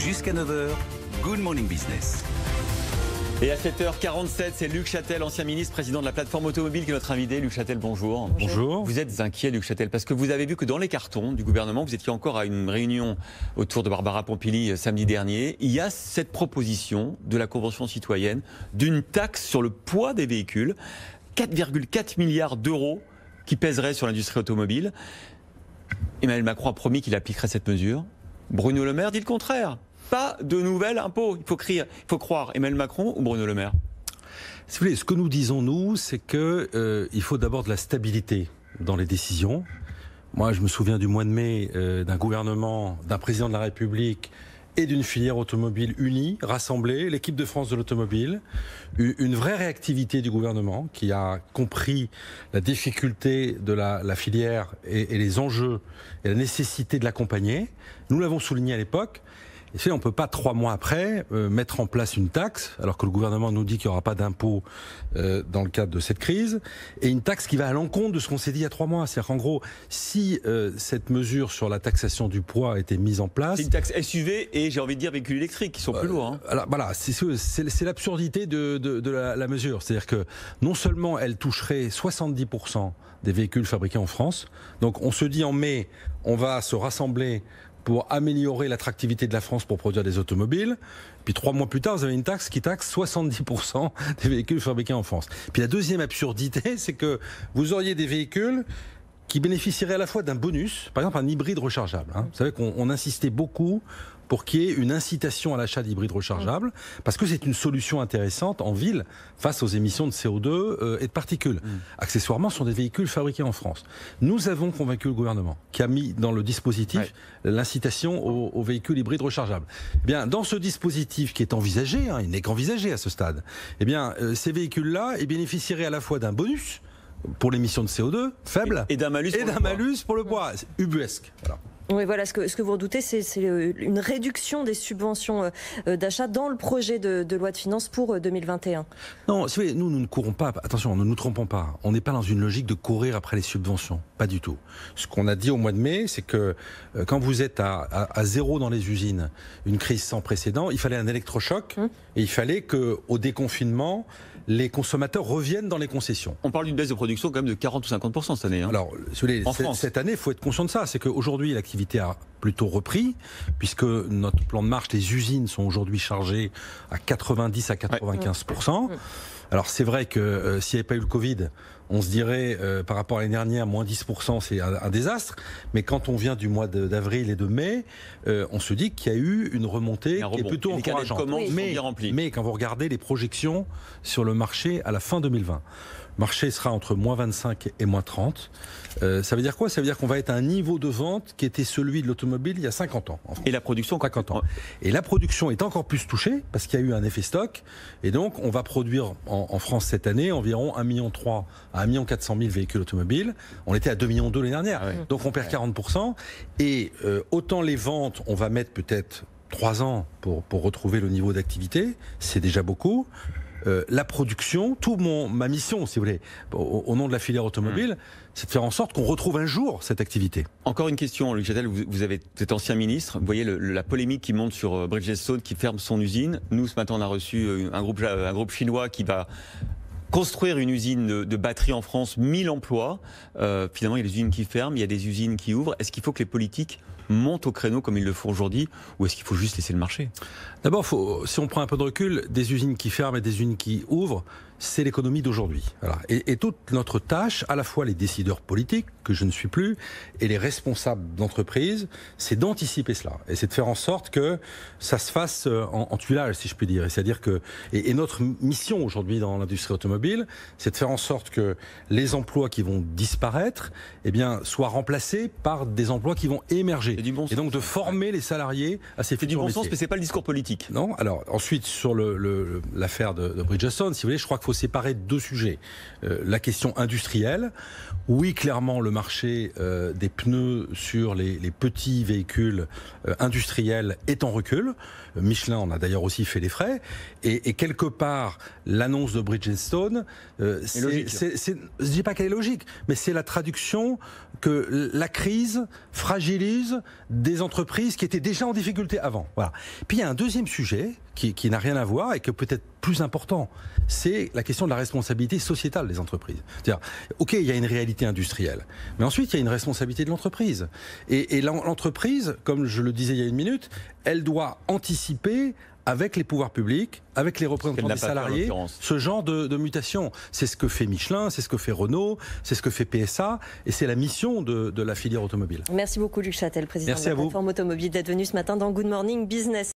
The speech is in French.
Jusqu'à 9h, Good Morning Business. Et à 7h47, c'est Luc Châtel, ancien ministre, président de la plateforme automobile, qui est notre invité. Luc Châtel, bonjour. Bonjour. Vous êtes inquiet, Luc Châtel, parce que vous avez vu que dans les cartons du gouvernement, vous étiez encore à une réunion autour de Barbara Pompili samedi dernier. Il y a cette proposition de la Convention citoyenne d'une taxe sur le poids des véhicules, 4,4 milliards d'euros qui pèserait sur l'industrie automobile. Emmanuel Macron a promis qu'il appliquerait cette mesure. Bruno Le Maire dit le contraire. Pas de nouvel impôt. Il faut croire Emmanuel Macron ou Bruno Le Maire? Si vous voulez, ce que nous disons, nous, c'est qu'il faut d'abord de la stabilité dans les décisions. Moi, je me souviens du mois de mai d'un gouvernement, d'un président de la République et d'une filière automobile unie, rassemblée, l'équipe de France de l'automobile, une vraie réactivité du gouvernement qui a compris la difficulté de la filière et les enjeux et la nécessité de l'accompagner. Nous l'avons souligné à l'époque. Et on ne peut pas 3 mois après mettre en place une taxe, alors que le gouvernement nous dit qu'il n'y aura pas d'impôt dans le cadre de cette crise, et une taxe qui va à l'encontre de ce qu'on s'est dit il y a 3 mois. C'est-à-dire qu'en gros, si cette mesure sur la taxation du poids a été mise en place... C'est une taxe SUV et j'ai envie de dire véhicules électriques qui sont plus lourds. Hein. Alors, voilà, c'est l'absurdité de la mesure. C'est-à-dire que non seulement elle toucherait 70% des véhicules fabriqués en France, donc on se dit en mai, on va se rassembler pour améliorer l'attractivité de la France pour produire des automobiles. Puis 3 mois plus tard, vous avez une taxe qui taxe 70% des véhicules fabriqués en France. Puis la deuxième absurdité, c'est que vous auriez des véhicules qui bénéficieraient à la fois d'un bonus, par exemple un hybride rechargeable. Vous savez qu'on insistait beaucoup pour qu'il y ait une incitation à l'achat d'hybrides rechargeables, parce que c'est une solution intéressante en ville face aux émissions de CO2 et de particules. Accessoirement, ce sont des véhicules fabriqués en France. Nous avons convaincu le gouvernement, qui a mis dans le dispositif l'incitation aux véhicules hybrides rechargeables. Eh bien, dans ce dispositif qui est envisagé, il n'est qu'envisagé à ce stade, eh bien, ces véhicules-là bénéficieraient à la fois d'un bonus pour l'émission de CO2 faible et d'un malus pour le poids. C'est ubuesque. Voilà. Oui, voilà, ce que vous redoutez, c'est une réduction des subventions d'achat dans le projet de loi de finances pour 2021. Non, si vous voulez, nous ne courons pas, attention, ne nous trompons pas, on n'est pas dans une logique de courir après les subventions, pas du tout. Ce qu'on a dit au mois de mai, c'est que quand vous êtes à zéro dans les usines, une crise sans précédent, il fallait un électrochoc et il fallait qu'au déconfinement, les consommateurs reviennent dans les concessions. On parle d'une baisse de production quand même de 40 ou 50% cette année. Alors, cette année, il faut être conscient de ça. C'est qu'aujourd'hui, l'activité a plutôt repris, puisque notre plan de marche, les usines sont aujourd'hui chargées à 90 à 95%. Alors, c'est vrai que s'il n'y avait pas eu le Covid, on se dirait, par rapport à l'année dernière, moins 10%, c'est un désastre. Mais quand on vient du mois d'avril et de mai, on se dit qu'il y a eu une remontée qui est plutôt encourageante. Mais quand vous regardez les projections sur le marché à la fin 2020, le marché sera entre moins 25 et moins 30. Ça veut dire quoi? Ça veut dire qu'on va être à un niveau de vente qui était celui de l'automobile il y a 50 ans. Et la production 50 ans. Et la production est encore plus touchée parce qu'il y a eu un effet stock. Et donc, on va produire en France cette année environ 1,3 million à 1,4 million véhicules automobiles. On était à 2,2 millions l'année dernière. Donc, on perd 40%. Et autant les ventes, on va mettre peut-être 3 ans pour retrouver le niveau d'activité. C'est déjà beaucoup. La production, ma mission, si vous voulez, au nom de la filière automobile, c'est de faire en sorte qu'on retrouve un jour cette activité. Encore une question, Luc Châtel, vous êtes ancien ministre, vous voyez la polémique qui monte sur Bridgestone qui ferme son usine. Nous, ce matin, on a reçu un groupe chinois qui va construire une usine de batteries en France, 1000 emplois. Finalement, il y a des usines qui ferment, il y a des usines qui ouvrent. Est-ce qu'il faut que les politiques montent au créneau comme ils le font aujourd'hui, ou est-ce qu'il faut juste laisser le marché? D'abord, si on prend un peu de recul, des usines qui ferment et des usines qui ouvrent, c'est l'économie d'aujourd'hui. Voilà. Et toute notre tâche, à la fois les décideurs politiques, que je ne suis plus, et les responsables d'entreprise, c'est d'anticiper cela. Et c'est de faire en sorte que ça se fasse en tuilage, si je puis dire. C'est-à-dire que, et notre mission aujourd'hui dans l'industrie automobile, c'est de faire en sorte que les emplois qui vont disparaître, soient remplacés par des emplois qui vont émerger. Et donc de former les salariés à ces futurs métiers. C'est du bon sens, mais c'est pas le discours politique. Non. Alors ensuite sur l'affaire de Bridgestone, si vous voulez, je crois qu'il faut séparer 2 sujets. La question industrielle. Oui, clairement, le marché des pneus sur les petits véhicules industriels est en recul. Michelin en a d'ailleurs aussi fait les frais. Et quelque part, l'annonce de Bridgestone, je ne dis pas qu'elle est logique, mais c'est la traduction que la crise fragilise des entreprises qui étaient déjà en difficulté avant. Voilà. Puis il y a un deuxième sujet qui n'a rien à voir et qui est peut-être plus important, c'est la question de la responsabilité sociétale des entreprises. C'est-à-dire, ok, il y a une réalité industrielle, mais ensuite il y a une responsabilité de l'entreprise. Et l'entreprise, comme je le disais il y a une minute, elle doit anticiper avec les pouvoirs publics, avec les représentants des salariés, ce genre de mutation. C'est ce que fait Michelin, c'est ce que fait Renault, c'est ce que fait PSA, et c'est la mission de la filière automobile. Merci beaucoup Luc Châtel, président de la plateforme automobile, d'être venu ce matin dans Good Morning Business.